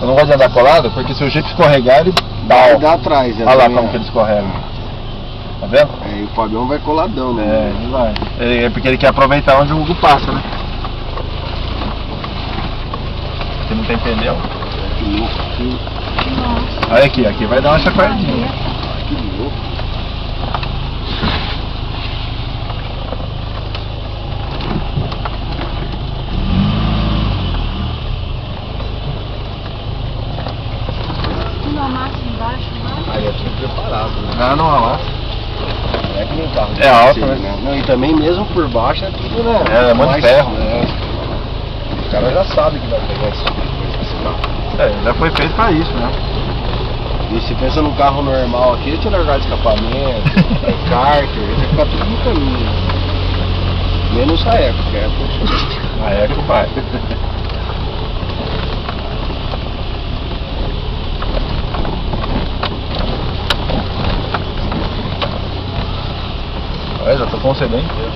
Eu não gosto de andar colado, porque se o Jeep escorregar, ele dá atrás. Olha lá como que ele escorrega. Tá vendo? É, e o Fabião vai coladão, né? É, ele vai. É porque ele quer aproveitar onde o Hugo passa, né? Você não tem pneu? Que louco aqui. Nossa. Olha aqui vai dar uma chacoalhadinha. Que louco. Uma massa embaixo, né? Aí é tudo preparado, né? Não amassa. Não é que nem carro. É alto, Sim, né? Não, e também mesmo por baixo é tudo, né? É muito ferro. É. O cara já sabe que vai pegar esse tipo de coisa com esse carro. É, já foi feito pra isso, né? E se pensa num carro normal aqui, deixa eu largar de escapamento, cárter, vai ficar tudo no caminho. Menos a Eco, que é A Eco vai. Olha, já tô com o CD inteiro.